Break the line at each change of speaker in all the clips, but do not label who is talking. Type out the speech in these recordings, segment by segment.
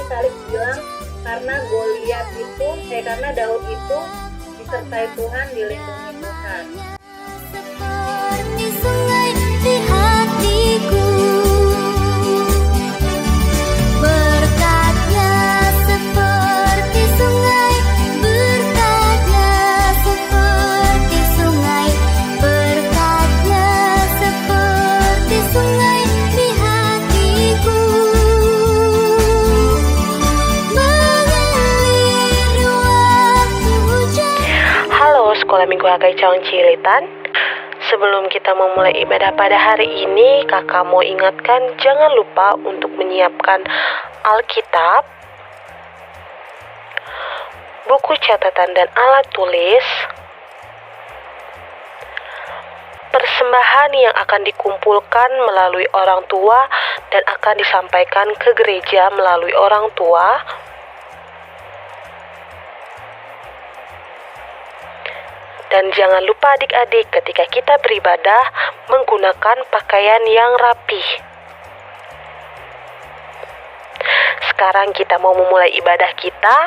Salib bilang karena Daud itu disertai Tuhan, dilindungi Tuhan.
Seperti sungai di hatiku, berkatnya seperti sungai, berkatnya seperti sungai, berkatnya seperti sungai di hatiku, mengalir waktu hujan.
Halo Sekolah Minggu HKI Cawang Cililitan. Sebelum kita memulai ibadah pada hari ini, kakak mau ingatkan jangan lupa untuk menyiapkan Alkitab, buku catatan dan alat tulis, persembahan yang akan dikumpulkan melalui orang tua dan akan disampaikan ke gereja melalui orang tua, dan jangan lupa adik-adik ketika kita beribadah menggunakan pakaian yang rapih. Sekarang kita mau memulai ibadah kita.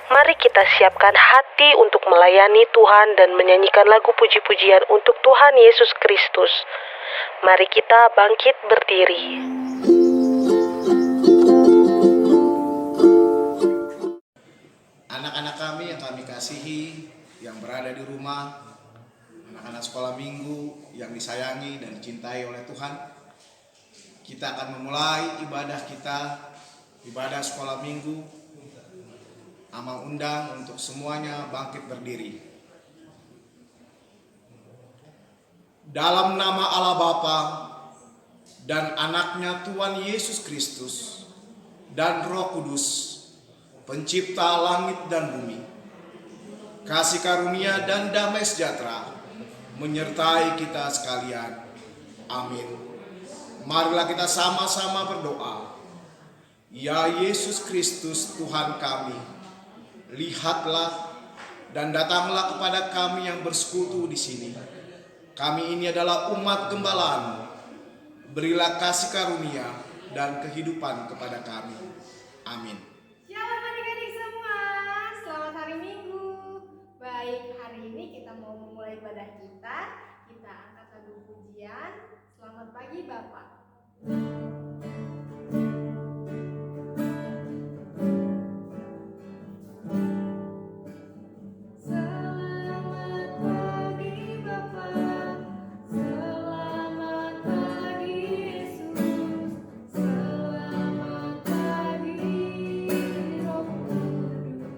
Mari kita siapkan hati untuk melayani Tuhan dan menyanyikan lagu puji-pujian untuk Tuhan Yesus Kristus. Mari kita bangkit berdiri.
Anak-anak kami yang kami kasihi, yang berada di rumah, anak-anak sekolah minggu yang disayangi dan dicintai oleh Tuhan, kita akan memulai ibadah kita, ibadah sekolah minggu. Amal undang untuk semuanya bangkit berdiri. Dalam nama Allah Bapa dan anaknya Tuhan Yesus Kristus dan Roh Kudus, pencipta langit dan bumi, kasih karunia dan damai sejahtera menyertai kita sekalian. Amin. Marilah kita sama-sama berdoa. Ya Yesus Kristus Tuhan kami, lihatlah dan datanglah kepada kami yang bersekutu di sini. Kami ini adalah umat gembala-Mu. Berilah kasih karunia dan kehidupan kepada kami. Amin.
Shalom adik-adik semua, selamat hari Minggu. Baik, hari ini kita mau memulai ibadah kita. Kita angkat lagu pujian. Selamat pagi Bapak. Selamat pagi Bapak, selamat pagi Yesus, selamat pagi Roh Kudus.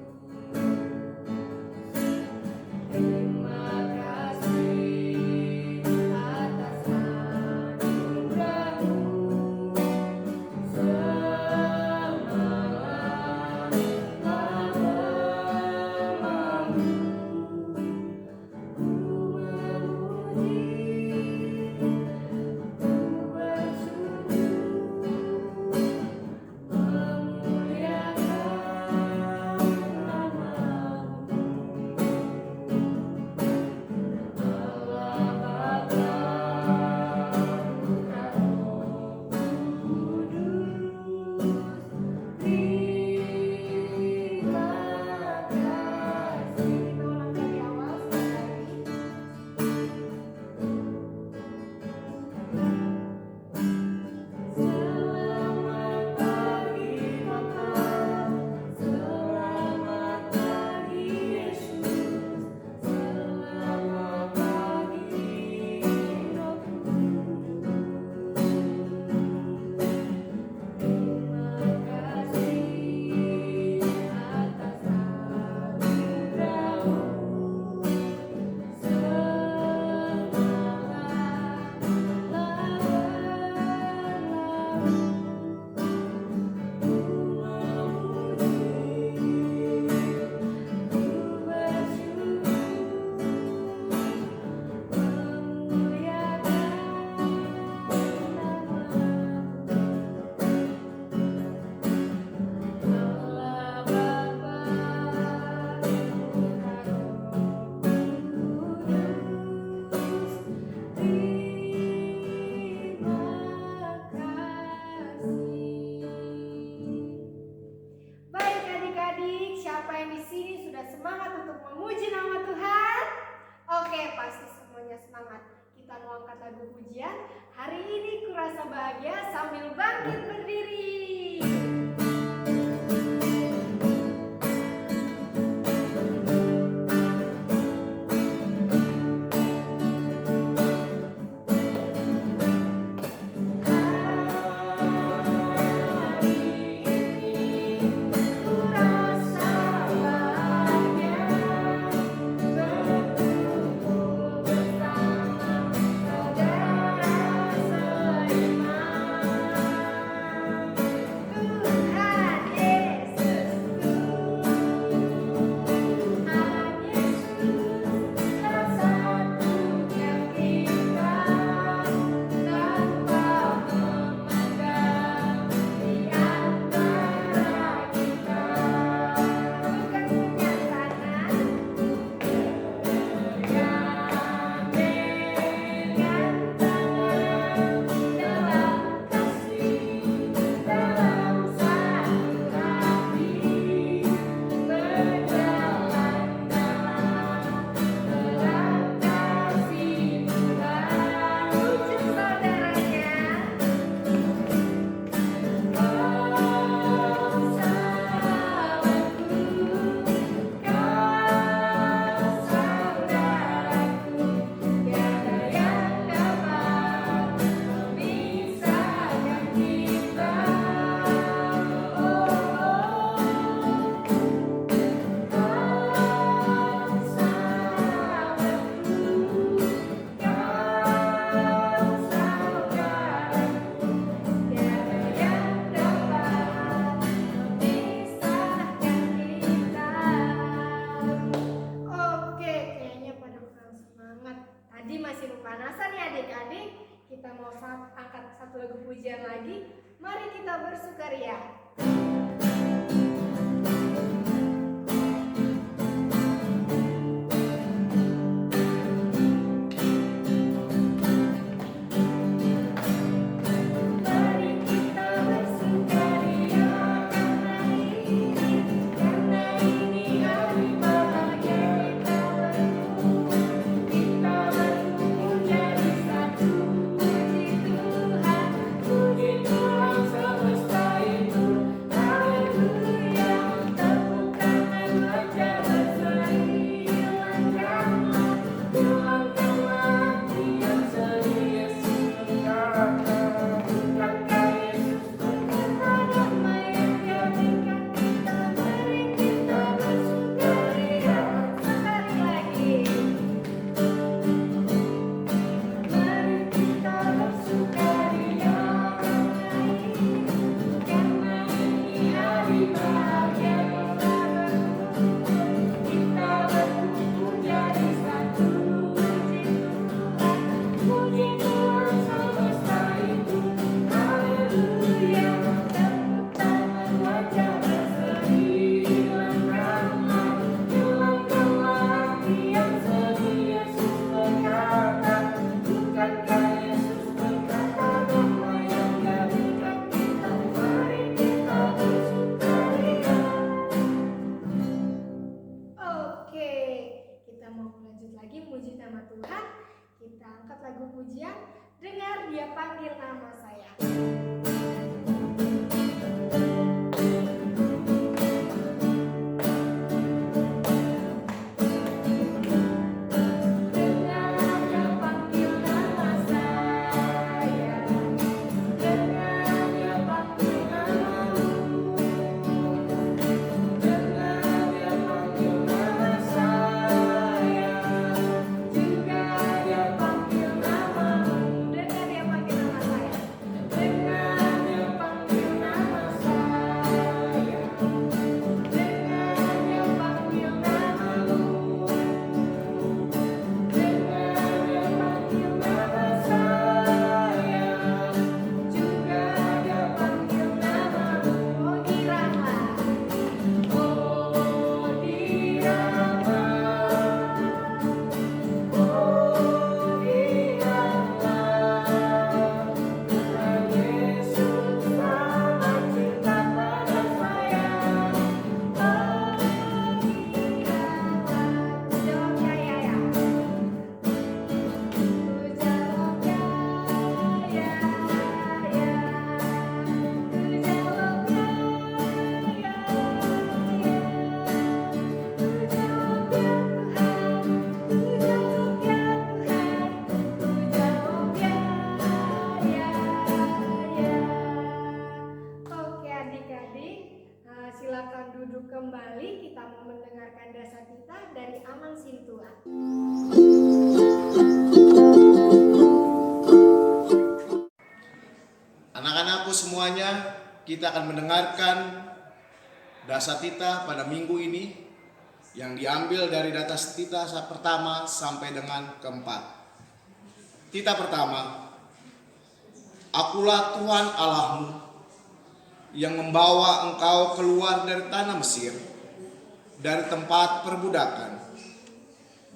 Terima kasih atas anugerah-Mu. semuanya semangat. Kita mau angkat lagu pujian. Hari ini kurasa bahagia sambil bangkit berdiri. Oke, kayaknya pada kurang semangat. Tadi masih pemanasan ya adik-adik. Kita mau angkat satu lagu pujian lagi. Mari kita bersukaria. Mari kita bersukaria karena ini hari bahagia kita berkumpul jadi satu. Puji Tuhan semesta itu, haleluya. Tepuk tangan wajah berseri, hilangkanlah hati yang sedih. Yesus berkata, bukankah Yesus berkata damai yang jadikan kita. Mari kita bersukaria. Sekali lagi. Mari kita bersukaria karena ini hari bahagia kita berkumpul jadi satu. Puji Tuhan semesta itu, haleluya. Tepuk tangan wajah berseri, hilangkanlah hati yang sedih. Yesus berkata, bukankah Yesus berkata damai yang jadikan kita. Mari kita bersukaria. Oke, kita mau lanjut lagi muji nama Tuhan. Kita angkat lagu pujian. Dengar Dia panggil nama saya. Dengar Dia panggil nama saya. Dengar Dia panggil namamu. Dengar Dia panggil nama saya. Juga Dia panggil namamu. Dengar Dia panggil nama saya. Dengar dari Amang Sintua.
Anak-anakku semuanya, kita akan mendengarkan Dasatita pada minggu ini yang diambil dari Dasatita pertama sampai dengan keempat. Tita pertama, Akulah Tuhan Allahmu yang membawa engkau keluar dari tanah Mesir, dari tempat perbudakan.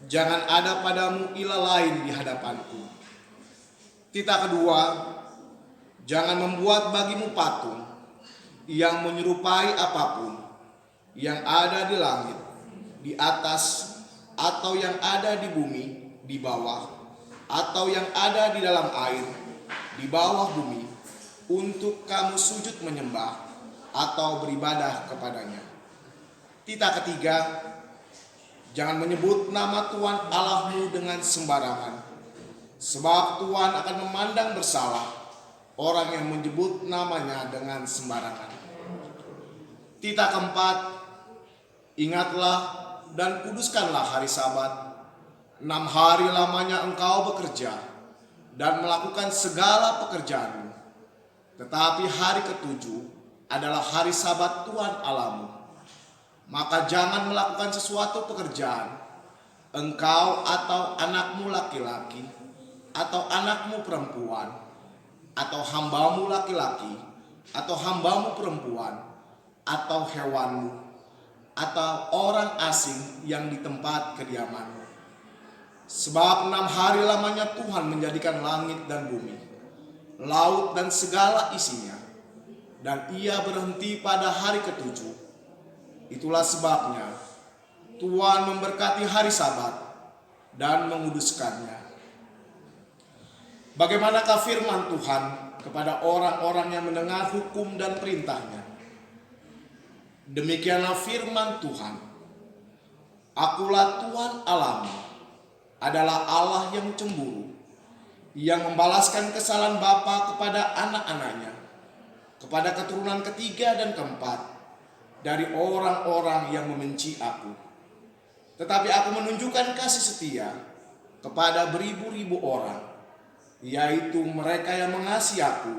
Jangan ada padamu ilah lain di hadapanku. Tita kedua, jangan membuat bagimu patung yang menyerupai apapun yang ada di langit, di atas, atau yang ada di bumi, di bawah, atau yang ada di dalam air, di bawah bumi, untuk kamu sujud menyembah atau beribadah kepadanya. Tita ketiga, jangan menyebut nama Tuhan Allahmu dengan sembarangan, sebab Tuhan akan memandang bersalah orang yang menyebut namanya dengan sembarangan. Tita keempat, ingatlah dan kuduskanlah hari Sabat. 6 hari lamanya engkau bekerja dan melakukan segala pekerjaanmu. Tetapi hari ketujuh adalah hari Sabat Tuhan Allahmu. Maka jangan melakukan sesuatu pekerjaan, engkau atau anakmu laki-laki, atau anakmu perempuan, atau hambamu laki-laki, atau hambamu perempuan, atau hewanmu, atau orang asing yang di tempat kediamanmu. Sebab 6 hari lamanya Tuhan menjadikan langit dan bumi, laut dan segala isinya, dan ia berhenti pada hari ketujuh. Itulah sebabnya Tuhan memberkati hari Sabat dan menguduskannya. Bagaimanakah firman Tuhan kepada orang-orang yang mendengar hukum dan perintahnya? Demikianlah firman Tuhan. Akulah Tuhan Allahmu, adalah Allah yang cemburu, yang membalaskan kesalahan bapa kepada anak-anaknya, kepada keturunan ketiga dan keempat dari orang-orang yang membenci aku. Tetapi aku menunjukkan kasih setia kepada beribu-ribu orang, yaitu mereka yang mengasihi aku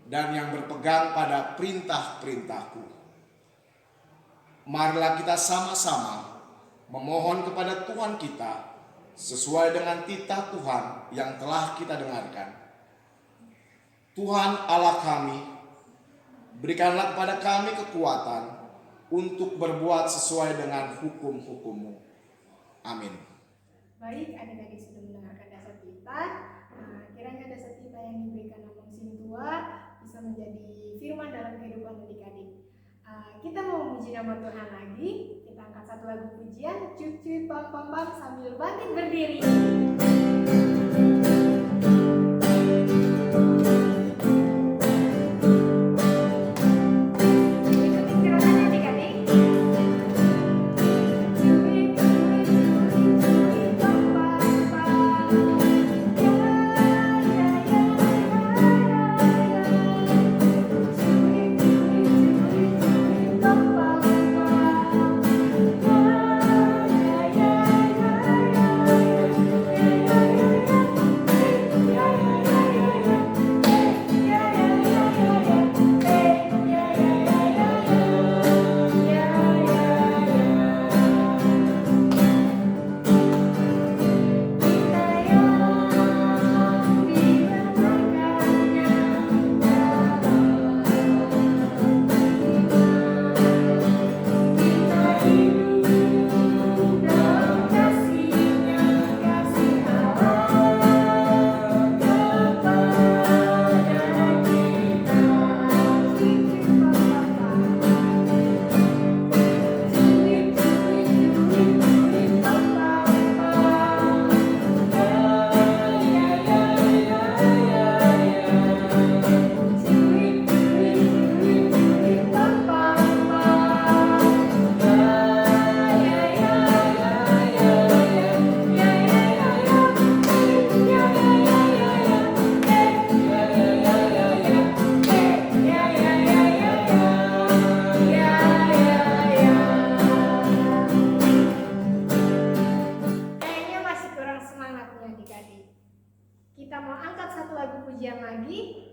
dan yang berpegang pada perintah-perintahku. Marilah kita sama-sama memohon kepada Tuhan kita sesuai dengan titah Tuhan yang telah kita dengarkan. Tuhan Allah kami, berikanlah kepada kami kekuatan untuk berbuat sesuai dengan hukum-hukum-Mu. Amin.
Baik, adik-adik sudah mendengarkan Dasatita. Kiranya Dasatita yang diberikan Amang Sintua bisa menjadi firman dalam kehidupan adik-adik. Kita mau memuji nama Tuhan lagi. Kita angkat satu lagu pujian, cuit-cuit pam-pam-pam sambil bangkit berdiri. Ikutin gerakannya adik-adik. Cuit-cuit, cuit-cuit pam-pam-pam. Ya, ya, ya, ya, ya, ya. Kita mau angkat satu lagu pujian lagi.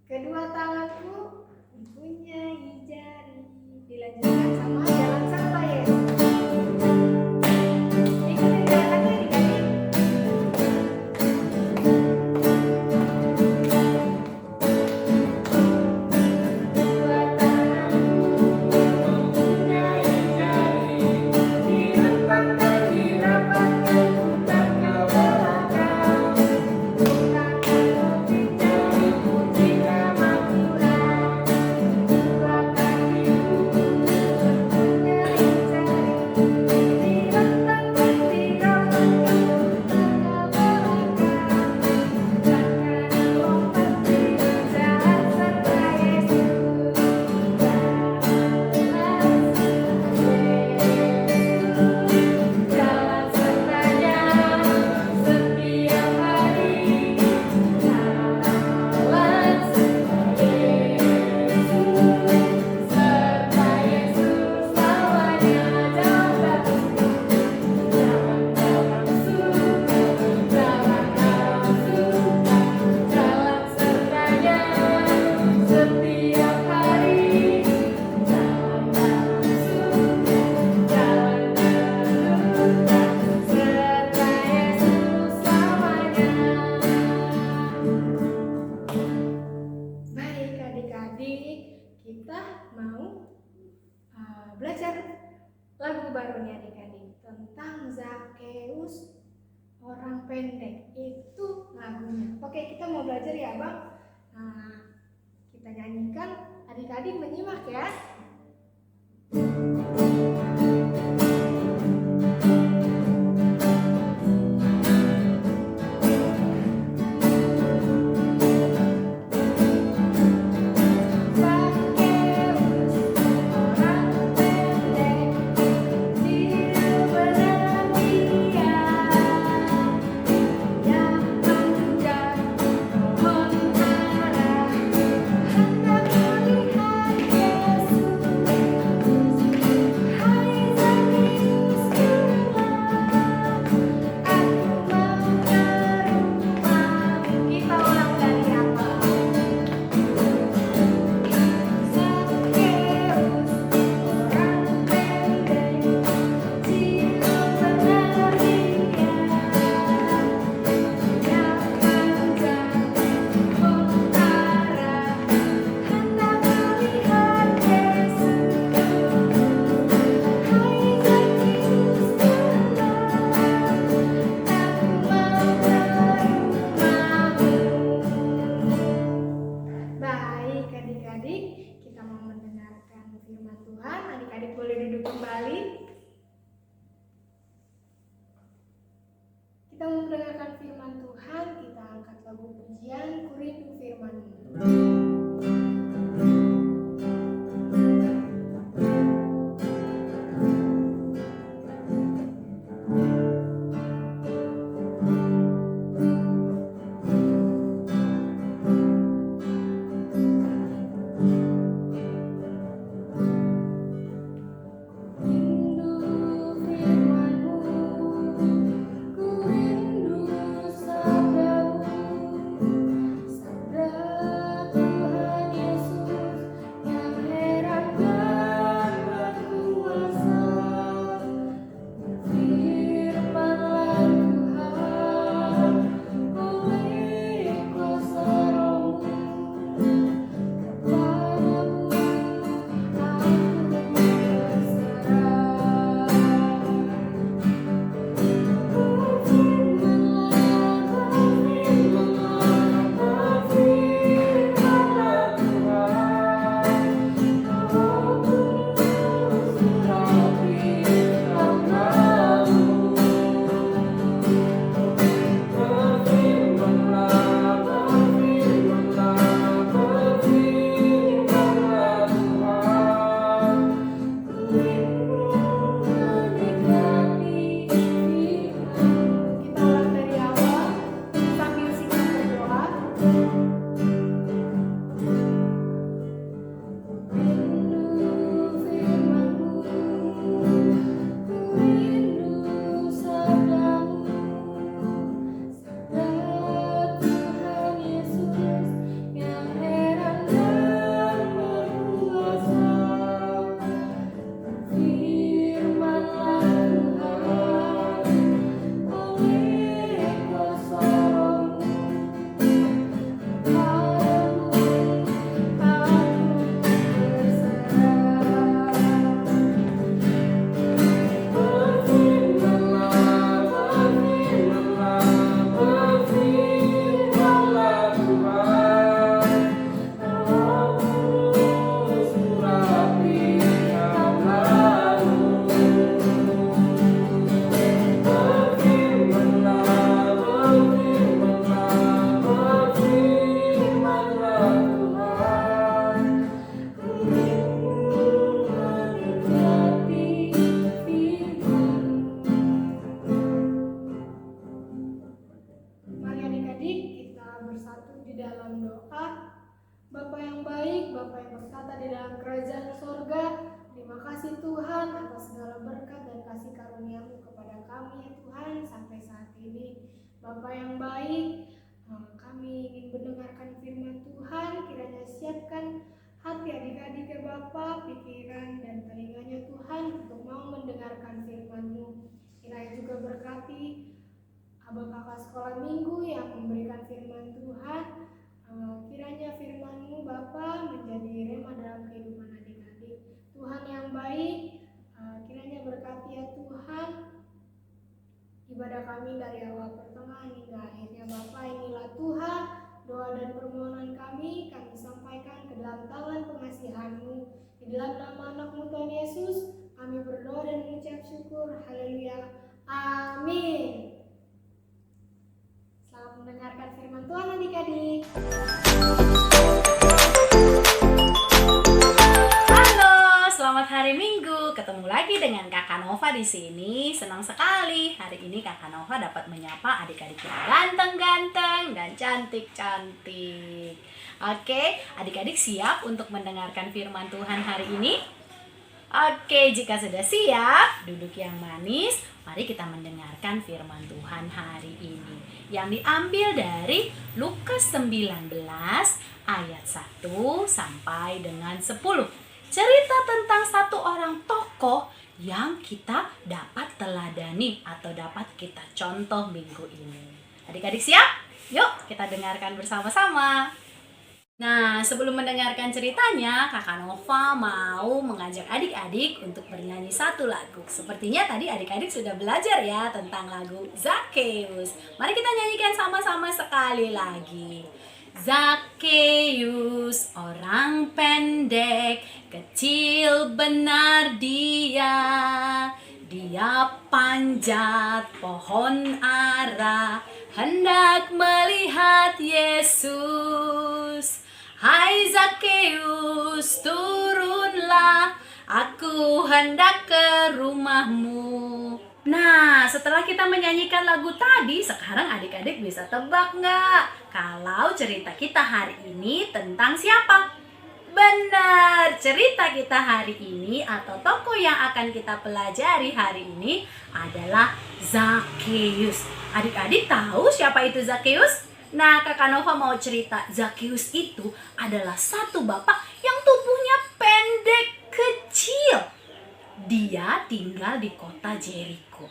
Kedua tanganku mempunyai jari. Dilanjutkan sama Jalan Serta Yesus. Ikutin gerakannya adik-adik. Dua tanganku mempunyai jari. Dilemparkan, dirapatkan, putar ke belakang. Bukakan roti jari, puji nama Tuhan. Dua kakiku mempunyai jari. Direntangkan, dirapatkan, putar ke belakang. Bukakan lompat di jalan serta Yesus. Jalan sertanya setiap hari. Jalan serta Yesus. Serta Yesus selamanya. Jalan dalam suka, jalan dalam suka. Jalan sertanya setiap hari. Jalan dalam suka, jalan dalam duka. Serta Yesus selamanya. Baik adik-adik, kita mau belajar lagu baru nih adik-adik tentang Zakheus orang pendek. Itu lagunya. Oke, kita mau belajar ya Bang. Kita nyanyikan, adik-adik menyimak ya. Zakheus orang pendek, dia berdia. Dia panjang pohon ara, hendak melihat Yesus. Hai Zakheus, keluar, aku mau ke rumahmu. Kita ulang dari awal. Zakheus orang pendek, dia berdia. Dia panjang pohon ara, hendak melihat Yesus. Hai Zakheus, keluar, aku mau ke rumahmu. Baik adik-adik, kita mau mendengarkan firman Tuhan. Adik-adik boleh duduk kembali. Kita mau mendengarkan firman Tuhan. Kita angkat lagu pujian, Ku Rindu Firman-Mu. Rindu firman-Mu, ku rindu sabda-Mu, sabda Bapa yang baik, Bapa yang bertata di dalam kerajaan sorga, terima kasih Tuhan atas segala berkat dan kasih karunia-Mu kepada kami ya Tuhan sampai saat ini. Bapa yang baik, kami ingin mendengarkan firman Tuhan, kiranya siapkan hati adik-adik ya Bapa, pikiran dan telinganya Tuhan untuk mau mendengarkan firman-Mu. Kiranya juga berkati abang kakak sekolah minggu yang memberikan firman Tuhan. Kiranya firman-Mu Bapa menjadi rema dalam kehidupan adik-adik. Tuhan yang baik, kiranya berkati ya Tuhan ibadah kami dari awal pertengahan hingga akhirnya Bapa. Inilah Tuhan doa dan permohonan kami sampaikan ke dalam tangan pengasihan-Mu. Di dalam nama anak-Mu Tuhan Yesus kami berdoa dan mengucap syukur. Haleluya. Amin. Selamat mendengarkan firman Tuhan adik-adik.
Halo, selamat hari Minggu. Ketemu lagi dengan Kakak Nova di sini. Senang sekali hari ini Kakak Nova dapat menyapa adik-adik yang ganteng-ganteng dan cantik-cantik. Oke, adik-adik siap untuk mendengarkan firman Tuhan hari ini? Oke, jika sudah siap, duduk yang manis. Mari kita mendengarkan firman Tuhan hari ini yang diambil dari Lukas 19 ayat 1 sampai dengan 10. Cerita tentang satu orang tokoh yang kita dapat teladani atau dapat kita contoh minggu ini. Adik-adik siap? Yuk kita dengarkan bersama-sama. Nah, sebelum mendengarkan ceritanya, Kakak Nova mau mengajak adik-adik untuk bernyanyi satu lagu. Sepertinya tadi adik-adik sudah belajar ya tentang lagu Zakheus. Mari kita nyanyikan sama-sama sekali lagi. Zakheus, orang pendek, kecil benar dia. Dia panjat pohon ara, hendak melihat Yesus. Hai Zakheus, turunlah, aku hendak ke rumahmu. Nah, setelah kita menyanyikan lagu tadi, sekarang adik-adik bisa tebak nggak? Kalau cerita kita hari ini tentang siapa? Benar, cerita kita hari ini atau tokoh yang akan kita pelajari hari ini adalah Zakheus. Adik-adik tahu siapa itu Zakheus? Nah, Kakak Nova mau cerita, Zakheus itu adalah satu bapak yang tubuhnya pendek kecil. Dia tinggal di kota Jericho.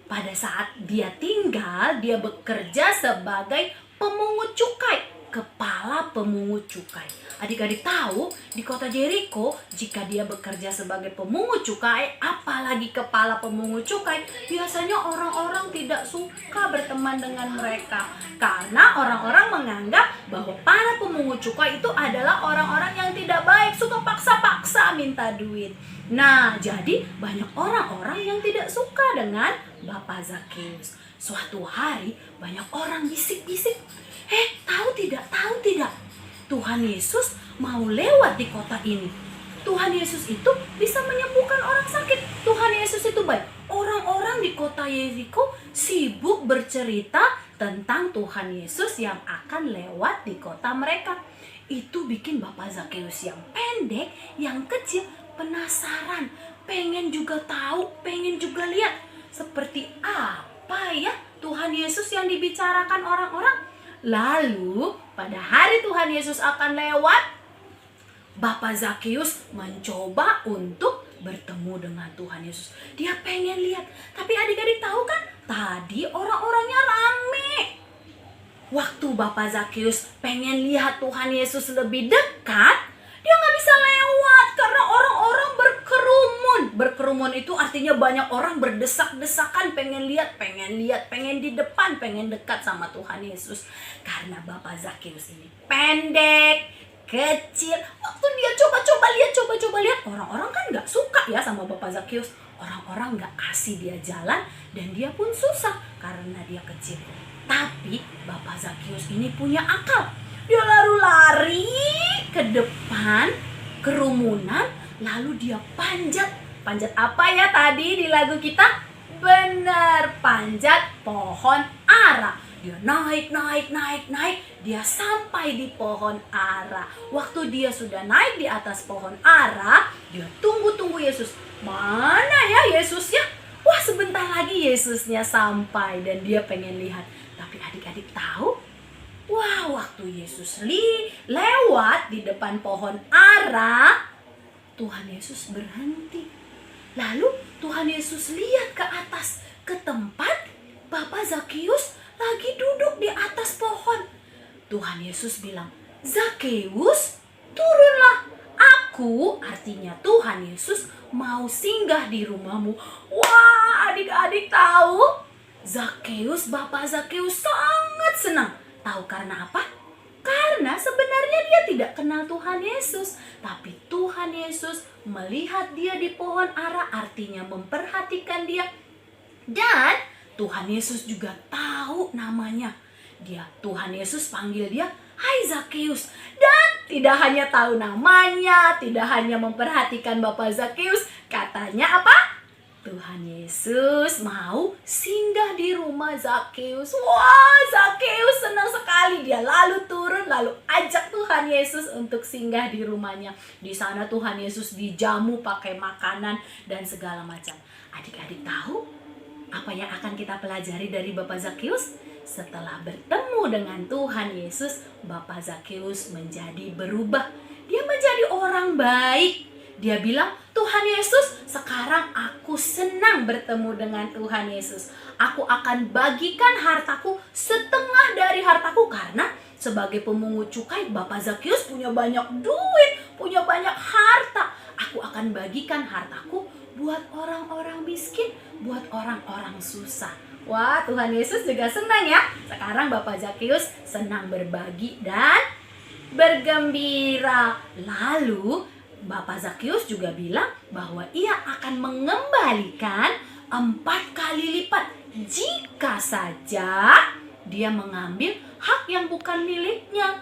Pada saat dia tinggal, dia bekerja sebagai pemungut cukai, kepala pemungut cukai. Adik-adik tahu, di kota Jericho, jika dia bekerja sebagai pemungut cukai, apalagi kepala pemungut cukai, biasanya orang-orang tidak suka berteman dengan mereka. Karena orang-orang menganggap bahwa para pemungut cukai itu adalah orang-orang yang tidak baik, suka paksa-paksa minta duit. Nah, jadi banyak orang-orang yang tidak suka dengan Bapak Zakheus. Suatu hari, banyak orang bisik-bisik, tahu tidak? Tuhan Yesus mau lewat di kota ini. Tuhan Yesus itu bisa menyembuhkan orang sakit. Tuhan Yesus itu baik. Orang-orang di kota Jericho sibuk bercerita tentang Tuhan Yesus yang akan lewat di kota mereka. Itu bikin Bapak Zakheus yang pendek, yang kecil, penasaran. Pengen juga tahu, pengen juga lihat. Seperti apa ya Tuhan Yesus yang dibicarakan orang-orang? Lalu pada hari Tuhan Yesus akan lewat, Bapak Zakheus mencoba untuk bertemu dengan Tuhan Yesus. Dia pengen lihat. Tapi adik-adik tahu kan, tadi orang-orangnya rame. Waktu Bapak Zakheus pengen lihat Tuhan Yesus lebih dekat, dia nggak bisa lewat karena orang-orang berkerumun. Berkerumun itu artinya banyak orang berdesak-desakan pengen lihat, pengen di depan, pengen dekat sama Tuhan Yesus. Karena Bapak Zakheus ini pendek, kecil. Waktu dia coba-coba lihat, orang-orang kan nggak suka ya sama Bapak Zakheus. Orang-orang nggak kasih dia jalan dan dia pun susah karena dia kecil. Tapi Bapak Zakheus ini punya akal. Dia lalu lari ke depan kerumunan, lalu dia panjat. Panjat apa ya tadi di lagu kita? Benar, panjat pohon ara. Dia naik, dia sampai di pohon ara. Waktu dia sudah naik di atas pohon ara, dia tunggu Yesus. Mana ya Yesusnya? Wah, sebentar lagi Yesusnya sampai dan dia pengen lihat. Tapi adik-adik tahu? Wah, waktu Yesus lewat di depan pohon ara, Tuhan Yesus berhenti. Lalu Tuhan Yesus lihat ke atas, ke tempat Bapak Zakeus lagi duduk di atas pohon. Tuhan Yesus bilang, "Zakeus, turunlah. Aku," artinya Tuhan Yesus, "mau singgah di rumahmu." Wah, adik-adik tahu? Bapak Zakeus sangat senang. Tahu karena apa? Karena sebenarnya dia tidak kenal Tuhan Yesus. Tapi Tuhan Yesus melihat dia di pohon ara, artinya memperhatikan dia. Dan Tuhan Yesus juga tahu namanya. Tuhan Yesus panggil dia, "Hai Zakeus." Dan tidak hanya tahu namanya, tidak hanya memperhatikan Bapak Zakeus, katanya apa? Tuhan Yesus mau singgah di rumah Zakeus. Wah, Zakeus senang sekali. Dia lalu turun, lalu ajak Tuhan Yesus untuk singgah di rumahnya. Di sana Tuhan Yesus dijamu pakai makanan dan segala macam. Adik-adik tahu apa yang akan kita pelajari dari Bapak Zakeus? Setelah bertemu dengan Tuhan Yesus, Bapak Zakeus menjadi berubah. Dia menjadi orang baik. Dia bilang, "Tuhan Yesus, sekarang aku senang bertemu dengan Tuhan Yesus. Aku akan bagikan hartaku, setengah dari hartaku." Karena sebagai pemungut cukai, Bapak Zakeus punya banyak duit, punya banyak harta. "Aku akan bagikan hartaku buat orang-orang miskin, buat orang-orang susah." Wah, Tuhan Yesus juga senang ya. Sekarang Bapak Zakeus senang berbagi dan bergembira. Lalu Bapak Zakeus juga bilang bahwa ia akan mengembalikan 4 kali lipat jika saja dia mengambil hak yang bukan miliknya.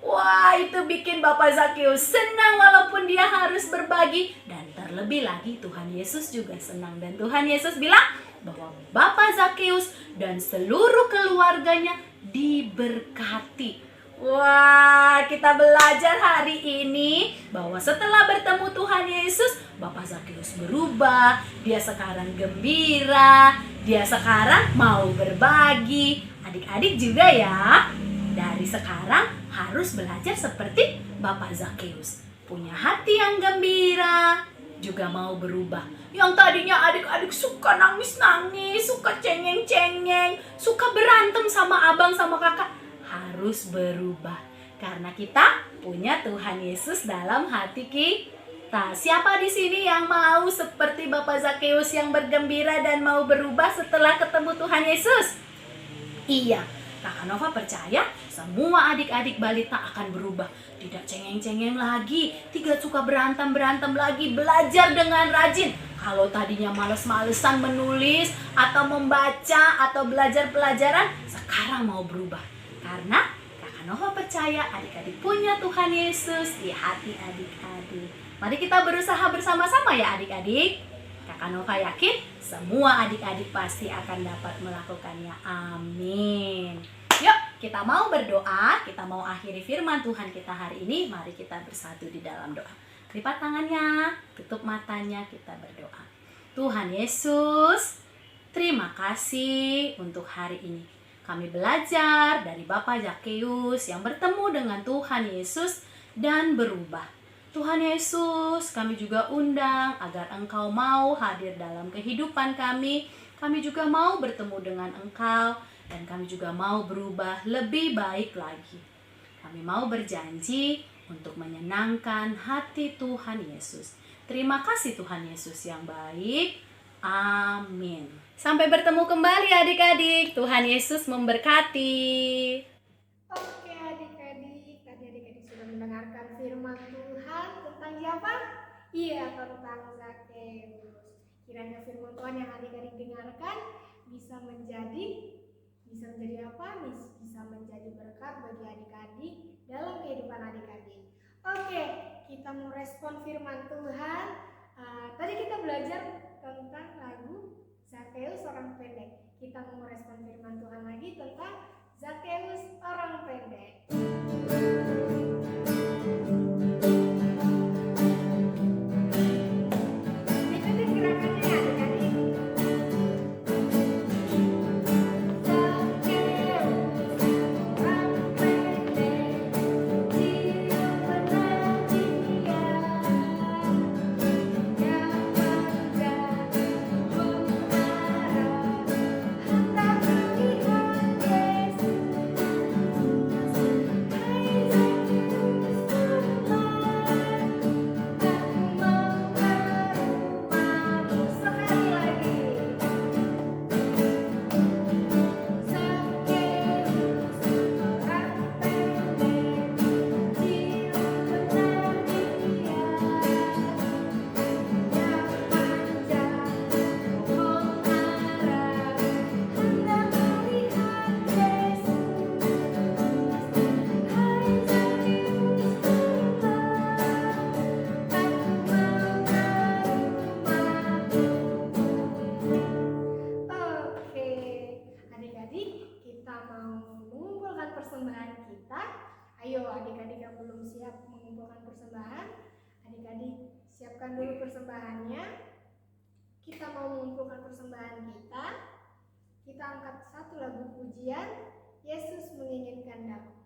Wah, itu bikin Bapak Zakeus senang walaupun dia harus berbagi. Dan terlebih lagi Tuhan Yesus juga senang. Dan Tuhan Yesus bilang bahwa Bapak Zakeus dan seluruh keluarganya diberkati. Wah, kita belajar hari ini bahwa setelah bertemu Tuhan Yesus, Bapak Zakeus berubah. Dia sekarang gembira, dia sekarang mau berbagi. Adik-adik juga ya, dari sekarang harus belajar seperti Bapak Zakeus. Punya hati yang gembira, juga mau berubah. Yang tadinya adik-adik suka nangis-nangis, suka cengeng-cengeng, suka berantem sama abang sama kakak, harus berubah. Karena kita punya Tuhan Yesus dalam hati kita. Siapa di sini yang mau seperti Bapak Zakeus yang bergembira dan mau berubah setelah ketemu Tuhan Yesus? Iya, Kakak Nova percaya semua adik-adik balita akan berubah. Tidak cengeng-cengeng lagi, tidak suka berantem-berantem lagi, belajar dengan rajin. Kalau tadinya males-malesan menulis atau membaca atau belajar pelajaran, sekarang mau berubah. Karena Kakak Nova percaya adik-adik punya Tuhan Yesus di hati adik-adik. Mari kita berusaha bersama-sama ya adik-adik. Kakak Nova yakin semua adik-adik pasti akan dapat melakukannya. Amin. Yuk, kita mau berdoa, kita mau akhiri firman Tuhan kita hari ini. Mari kita bersatu di dalam doa. Lipat tangannya, tutup matanya, kita berdoa. Tuhan Yesus, terima kasih untuk hari ini. Kami belajar dari Bapak Zakeus yang bertemu dengan Tuhan Yesus dan berubah. Tuhan Yesus, kami juga undang agar Engkau mau hadir dalam kehidupan kami. Kami juga mau bertemu dengan Engkau dan kami juga mau berubah lebih baik lagi. Kami mau berjanji untuk menyenangkan hati Tuhan Yesus. Terima kasih Tuhan Yesus yang baik. Amin. Sampai bertemu kembali adik-adik. Tuhan Yesus memberkati.
Oke adik-adik, tadi adik-adik sudah mendengarkan firman Tuhan tentang siapa? Iya, tentang Zakeus. Kiranya firman Tuhan yang adik-adik dengarkan bisa menjadi apa? Bisa menjadi berkat bagi adik-adik dalam kehidupan adik-adik. Oke, kita mau respon firman Tuhan. Tadi kita belajar tentang lagu Zakeus orang pendek. kita mau merespon firman Tuhan lagi tentang Zakheus orang pendek. Ikutin gerakannya ya adik-adik. Oke, adik-adik, kita mau mengumpulkan persembahan kita. Ayo adik-adik yang belum siap mengumpulkan persembahan, adik-adik siapkan dulu persembahannya. Kita mau mengumpulkan persembahan kita. Kita angkat satu lagu pujian, Yesus menginginkan damai.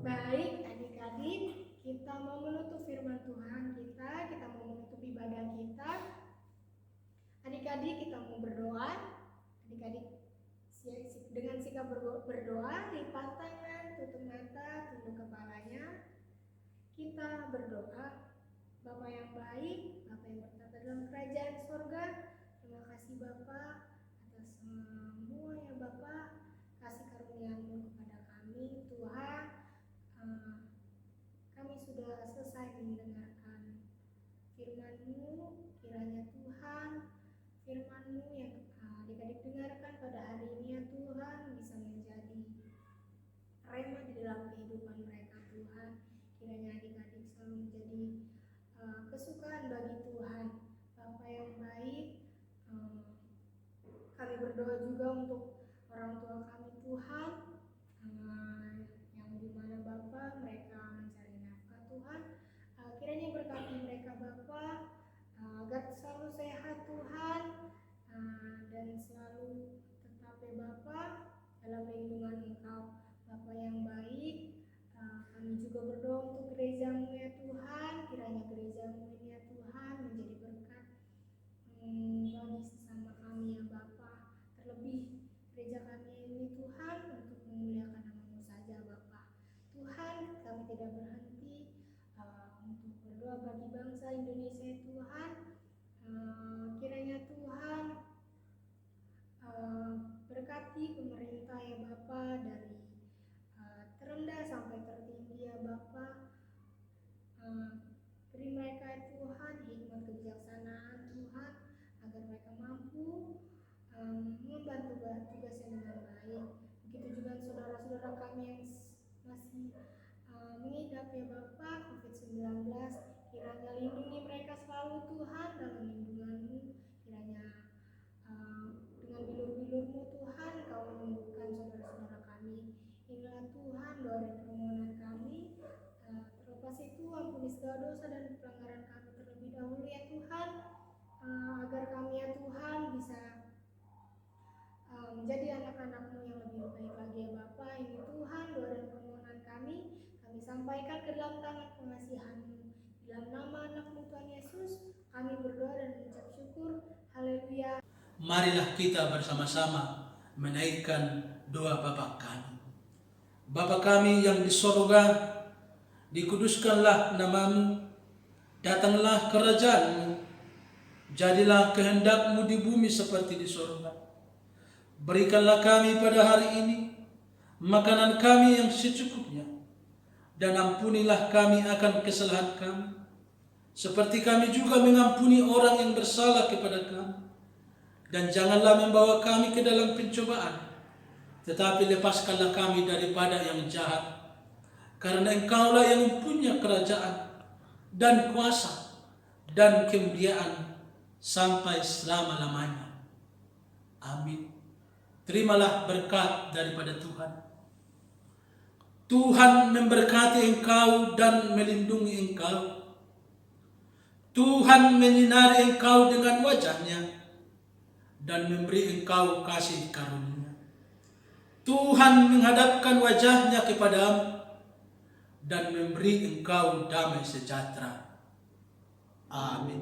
Baik adik-adik, kita mau menutup firman Tuhan kita mau menutup ibadah kita. Adik-adik kita mau berdoa. Adik-adik dengan sikap berdoa, lipat tangan, tutup mata, tunduk kepalanya. Kita berdoa. Bapa yang baik, Bapa yang bertata dalam kerajaan sorga, terima kasih Bapa atas semua ya Bapa, kasih karunia-Mu kepada kami Tuhan. Kami sudah selesai mendengarkan firman-Mu, kiranya Tuhan firman-Mu yang adik-adik dengarkan pada hari ini ya Tuhan bisa menjadi rema di dalam kehidupan mereka Tuhan. Kiranya adik-adik selalu menjadi kesukaan bagi Tuhan. Bapa yang baik, kami berdoa juga untuk orang tua kami Tuhan, yang dimana Bapa mereka mencari nafkah Tuhan. Kiranya berkati mereka Bapa, agar selalu sehat Tuhan, dan selalu tetap ya Bapa dalam lindungan Engkau. Bapa yang baik, kami juga berdoa untuk gereja-Mu ya Tuhan. Kiranya gereja-Mu ini ya Tuhan menjadi berkat bagi sesama kami ya Bapa. Terlebih gereja kami ini Tuhan untuk memuliakan nama-Mu saja Bapa. Tuhan, kami tidak berhenti untuk berdoa bagi bangsa Indonesia Tuhan. Kiranya Tuhan berkati pemerintah ya Bapa, dari Beri mereka Tuhan hikmat kebijaksanaan Tuhan agar mereka mampu membantu tugasnya dengan baik. Begitu juga saudara-saudara kami yang masih mengidap ya Bapak COVID-19, kiranya lindungi mereka selalu Tuhan dalam lindungan-Mu. Kiranya dengan bilur-bilur-Mu Tuhan Kau menyembuhkan saudara-saudara kami. Inilah Tuhan doa dan permohonan kami. Terlepas itu ampuni segala dosa dan pelanggaran kami terlebih dahulu ya Tuhan, agar kami ya Tuhan bisa menjadi anak-anak-Mu yang lebih baik lagi ya Bapa. Ini Tuhan doa dan permohonan kami sampaikan ke dalam tangan pengasihan-Mu. Dalam nama anak-Mu Tuhan Yesus kami berdoa dan mengucap syukur. Haleluya.
Marilah kita bersama-sama menaikkan doa Bapa kami. Bapa kami yang di sorga, dikuduskanlah nama-Mu, datanglah kerajaan-Mu, jadilah kehendak-Mu di bumi seperti di sorga. Berikanlah kami pada hari ini makanan kami yang secukupnya, dan ampunilah kami akan kesalahan kami, seperti kami juga mengampuni orang yang bersalah kepada kami. Dan janganlah membawa kami ke dalam pencobaan, tetapi lepaskanlah kami daripada yang jahat. Karena Engkaulah yang mempunyai kerajaan dan kuasa dan kemuliaan sampai selama-lamanya. Amin. Terimalah berkat daripada Tuhan. Tuhan memberkati engkau dan melindungi engkau. Tuhan menyinari engkau dengan wajah-Nya dan memberi engkau kasih karunia. Tuhan menghadapkan wajah-Nya kepadamu dan memberi engkau damai sejahtera. Amin.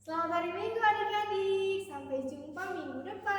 Selamat hari Minggu adik-adik. Sampai jumpa minggu depan.